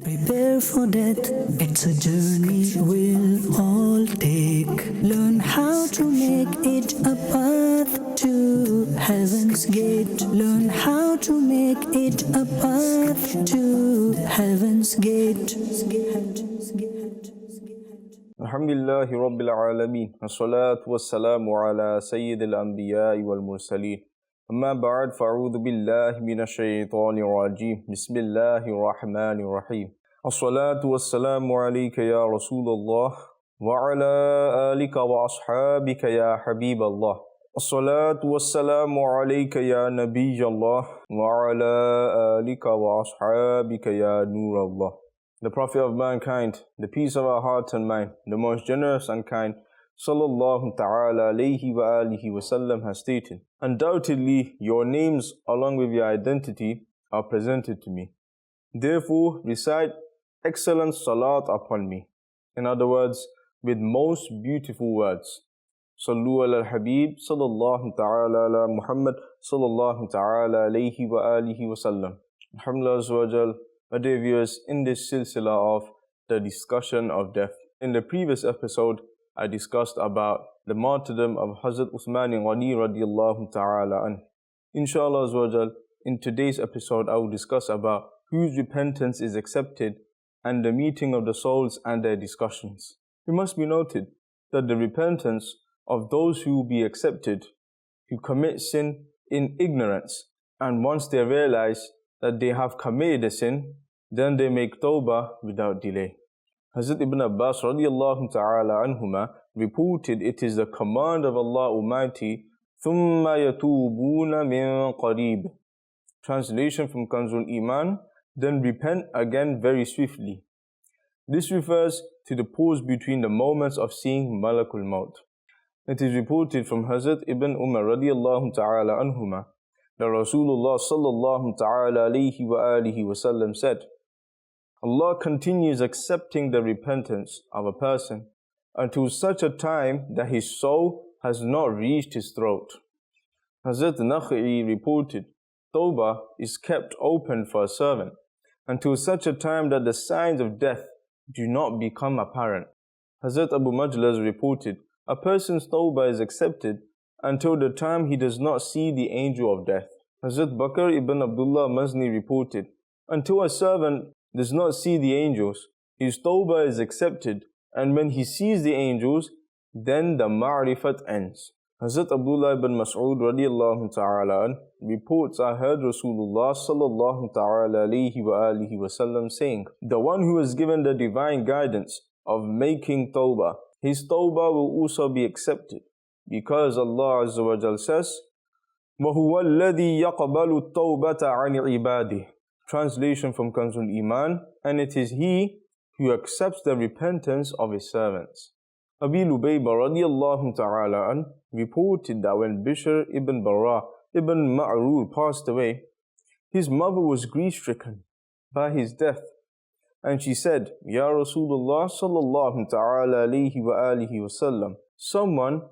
Prepare for death, it's a journey we'll all take. Learn how to make it a path to heaven's gate. Learn how to make it a path to heaven's gate. Alhamdulillahi Rabbil Alameen. As-salatu was-salamu ala Sayyidil Anbiya'i wal-Mursaleen. Amma ba'd, fa'udhu billahi minash shaytanir rajeem. Bismillahir Rahmanir Rahim. As-salatu was-salamu alayka ya Rasulullah wa ala alika wa ashabika ya Habiballah. As-salatu was-salamu alayka ya Nabiyallah wa ala alika wa ashabika ya Nurallah. The Prophet of mankind, the peace of our heart and mind, the most generous and kind, sallallahu ta'ala alayhi wa alihi wa sallam, has stated, undoubtedly your names along with your identity are presented to me. Therefore recite excellent salat upon me. In other words, with most beautiful words. Sallu ala al-Habib sallallahu ta'ala ala Muhammad sallallahu ta'ala alayhi wa alihi wa sallam. Alhamdulillah azza wa jal. My dear viewers, in this silsila of the discussion of death. In the previous episode, I discussed about the martyrdom of Hazrat Uthman Ghani radiallahu ta'ala anhu. Inshallah azawajal, in today's episode, I will discuss about whose repentance is accepted and the meeting of the souls and their discussions. It must be noted that the repentance of those who will be accepted, who commit sin in ignorance, and once they realize that they have committed a sin, then they make tawbah without delay. Hazrat Ibn Abbas radiallahu ta'ala anhuma reported, it is the command of Allah Almighty, ثُمَّ يَتُوبُونَ مِنْ قَرِيبٍ. Translation from Kanzul Iman, then repent again very swiftly. This refers to the pause between the moments of seeing Malakul Maut. It is reported from Hazrat Ibn Umar radiallahu ta'ala anhuma that Rasulullah sallallahu ta'ala alayhi wa alihi wa sallam said, Allah continues accepting the repentance of a person until such a time that his soul has not reached his throat. Hazrat Nakha'i reported, Tawbah is kept open for a servant until such a time that the signs of death do not become apparent. Hazrat Abu Majlaz reported, a person's Tawbah is accepted until the time he does not see the angel of death. Hazrat Bakr ibn Abdullah Mazni reported, until a servant does not see the angels, his tawbah is accepted, and when he sees the angels, then the ma'rifat ends. Hazrat Abdullah ibn Mas'ud radiallahu ta'ala reports, I heard Rasulullah sallallahu ta'ala alayhi wa alihi wa sallam saying, the one who is given the divine guidance of making tawbah, his tawbah will also be accepted, because Allah Azza wa Jal says, وَهُوَ الَّذِي يَقْبَلُ التَّوْبَةَ عَنِ عِبَادِهِ. Translation from Kanzul Iman, and it is He who accepts the repentance of His servants. Abi Lubayba radiallahu ta'ala an reported that when Bishr ibn Bara ibn Ma'rur passed away, his mother was grief-stricken by his death, and she said, Ya Rasulullah sallallahu ta'ala alayhi wa alihi wa sallam, someone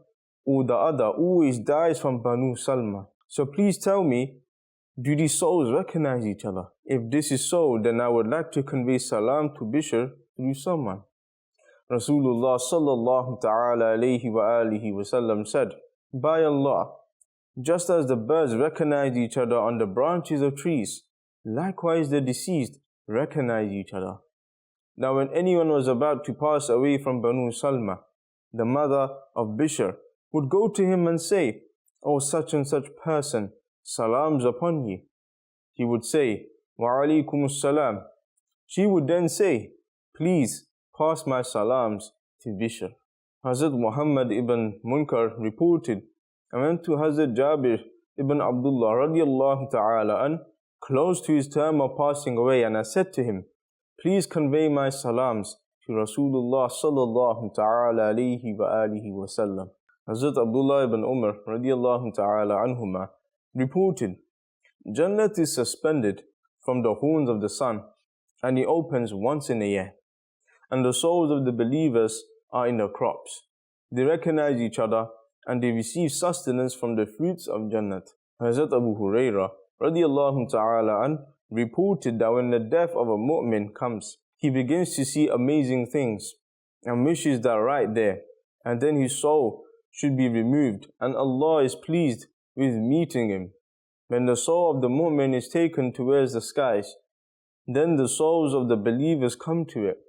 or the other always dies from Banu Salma. So please tell me, do these souls recognize each other? If this is so, then I would like to convey salam to Bishr through someone. Rasulullah sallallahu ta'ala alayhi wa alihi wa sallam said, by Allah, just as the birds recognize each other on the branches of trees, likewise the deceased recognize each other. Now when anyone was about to pass away from Banu Salma, the mother of Bishr would go to him and say, O such and such person, salams upon you. He would say, wa alaykumus salam. She would then say, please pass my salams to Bishr. Hazrat Muhammad ibn Munkar reported, I went to Hazrat Jabir ibn Abdullah radiallahu ta'ala an, close to his term of passing away, and I said to him, please convey my salams to Rasulullah sallallahu ta'ala alayhi wa alihi wa sallam. Hazrat Abdullah ibn Umar radiallahu ta'ala anhuma reported, Jannat is suspended from the horns of the sun, and it opens once in a year, and the souls of the believers are in the crops. They recognize each other, and they receive sustenance from the fruits of Jannat. Hazrat Abu Hurairah radiallahu ta'ala an reported that when the death of a mu'min comes, he begins to see amazing things and wishes that right there, and then his soul should be removed, and Allah is pleased with meeting him. When the soul of the mu'min is taken towards the skies, then the souls of the believers come to it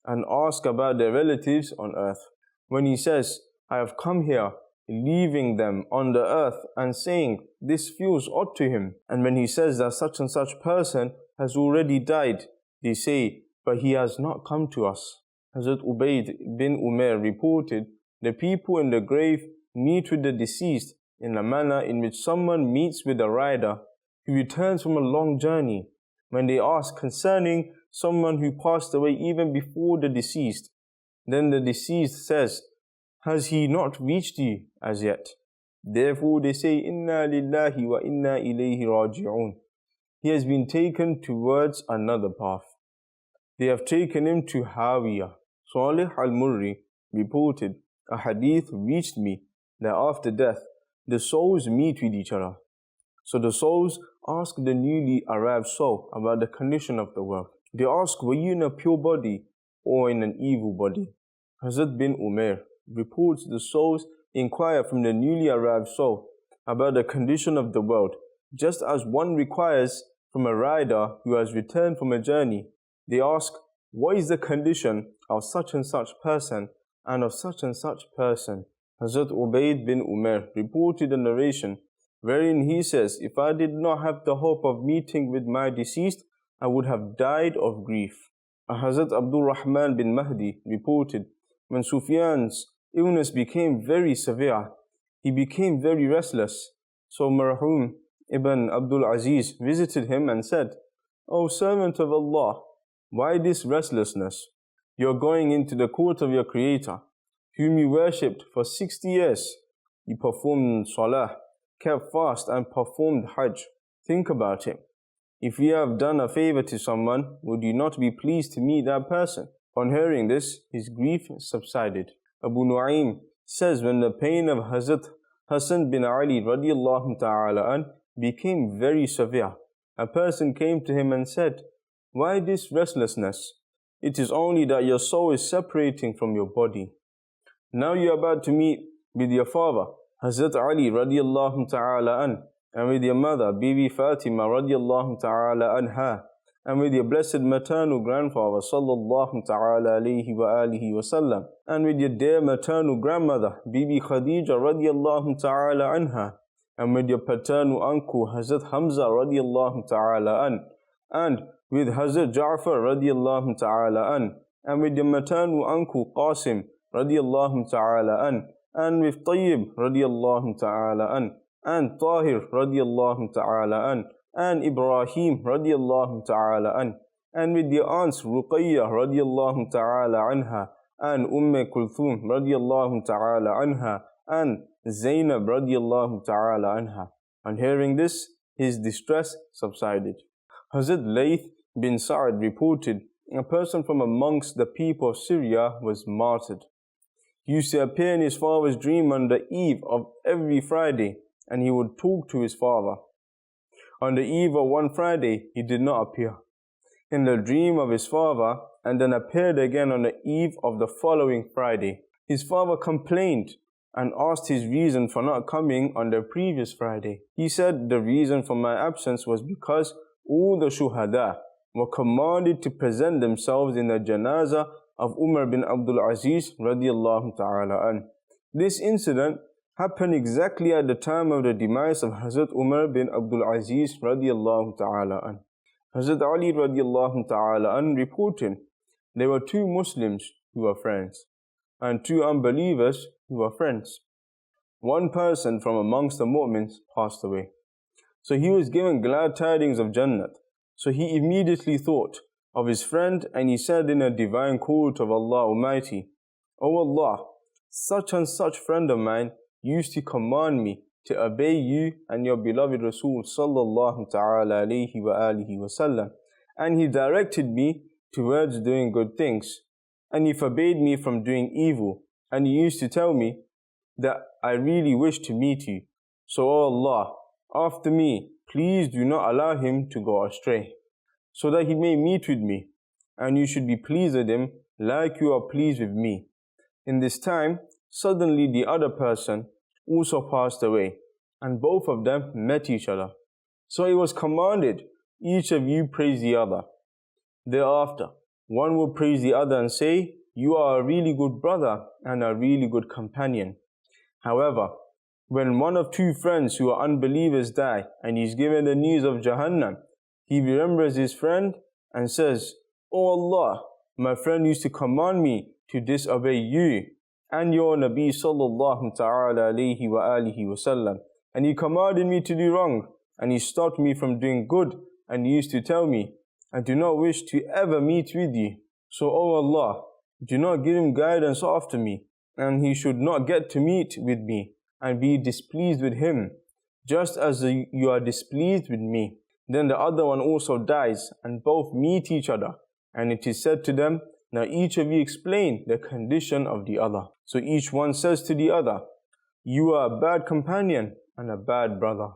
and ask about their relatives on earth. When he says, I have come here, leaving them on the earth and saying, this feels odd to him. And when he says that such and such person has already died, they say, but he has not come to us. Hazrat Ubayd bin Umair reported, the people in the grave meet with the deceased in a manner in which someone meets with a rider who returns from a long journey. When they ask concerning someone who passed away even before the deceased, then the deceased says, has he not reached you as yet? Therefore they say, Inna lillahi wa inna ilayhi raji'un. He has been taken towards another path. They have taken him to Hawiyah. Salih al-Murri reported, a hadith reached me that after death, the souls meet with each other. So the souls ask the newly arrived soul about the condition of the world. They ask, were you in a pure body or in an evil body? Hazrat bin Umair reports the souls inquire from the newly arrived soul about the condition of the world, just as one requires from a rider who has returned from a journey. They ask, what is the condition of such and such person and of such and such person? Hazrat Ubayd bin Umair reported a narration wherein he says, if I did not have the hope of meeting with my deceased, I would have died of grief. Hazrat Abdul Rahman bin Mahdi reported, when Sufyan's illness became very severe, he became very restless. So Marhum ibn Abdul Aziz visited him and said, O servant of Allah, why this restlessness? You are going into the court of your Creator, whom you worshipped for 60 years. You performed salah, kept fast and performed hajj. Think about it. If you have done a favor to someone, would you not be pleased to meet that person? On hearing this, his grief subsided. Abu Nu'aym says, when the pain of Hazrat Hassan bin Ali radiallahu ta'ala an became very severe, a person came to him and said, why this restlessness? It is only that your soul is separating from your body. Now you are about to meet with your father, Hazrat Ali radiallahu ta'ala an, and with your mother, Bibi Fatima radiallahu ta'ala anha, and with your blessed maternal grandfather sallallahu ta'ala alayhi wa alihi wa sallam, and with your dear maternal grandmother, Bibi Khadija radiallahu ta'ala anha, and with your paternal uncle, Hazrat Hamza radiallahu ta'ala an, and with Hazrat Ja'far radiallahu ta'ala an, and with your maternal uncle Qasim radiallahu ta'ala an, and with Tayyib radiallahu ta'ala an, and Tahir radiallahu ta'ala an, and Ibrahim radiallahu ta'ala an, and with your aunts Ruqayya radiallahu ta'ala anha, and Kulthum radiallahu ta'ala anha, and Zainab radiallahu ta'ala anha. On hearing this, his distress subsided. Hazrat Layth bin Sa'ad reported, a person from amongst the people of Syria was martyred. He used to appear in his father's dream on the eve of every Friday, and he would talk to his father. On the eve of one Friday, he did not appear in the dream of his father, and then appeared again on the eve of the following Friday. His father complained and asked his reason for not coming on the previous Friday. He said, the reason for my absence was because all the shuhada were commanded to present themselves in the janazah of Umar bin Abdul Aziz radiallahu ta'ala an. This incident happened exactly at the time of the demise of Hazrat Umar bin Abdul Aziz radiallahu ta'ala an. Hazrat Ali radiallahu ta'ala an reported, there were two Muslims who were friends, and two unbelievers who were friends. One person from amongst the mu'mins passed away. So he was given glad tidings of Jannat. So he immediately thought of his friend, and he said in a divine court of Allah Almighty, O Allah, such and such friend of mine used to command me to obey you and your beloved Rasul sallallahu ta'ala alayhi wa alihi wa sallam, and he directed me towards doing good things, and he forbade me from doing evil, and he used to tell me that I really wish to meet you. So, O Allah, after me, please do not allow him to go astray. so that he may meet with me, and you should be pleased with him like you are pleased with me. In this time, suddenly the other person also passed away, and both of them met each other. So it was commanded, each of you praise the other. Thereafter, one will praise the other and say, you are a really good brother and a really good companion. However, when one of two friends who are unbelievers die and he is given the news of Jahannam, he remembers his friend and says, "O Allah, my friend used to command me to disobey you and your Nabi sallallahu ta'ala alayhi wa alihi wasallam, and he commanded me to do wrong, and he stopped me from doing good, and he used to tell me, I do not wish to ever meet with you. So, O Allah, do not give him guidance after me, and he should not get to meet with me and be displeased with him, just as you are displeased with me." Then the other one also dies, and both meet each other, and it is said to them, "Now each of you explain the condition of the other." So each one says to the other, "You are a bad companion and a bad brother."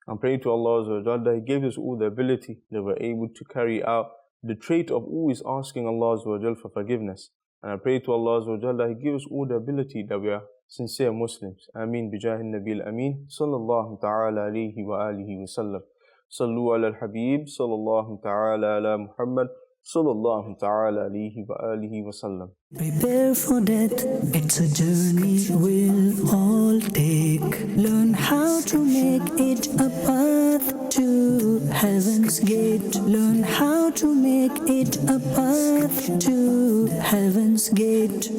And pray to Allah that He gave us all the ability that we're able to carry out the trait of always asking Allah for forgiveness. And I pray to Allah that He gives us all the ability that we are sincere Muslims. Ameen bijahi nabil ameen. Sallallahu ta'ala alayhi wa alihi wa sallam. Sallu ala al-habib. Sallallahu ta'ala ala Muhammad. Sallallahu ta'ala alayhi wa alihi wa sallam. Prepare for death, it's a journey we'll all take. Learn how to make it a path to heaven's gate. Learn how to make it a path to heaven's gate.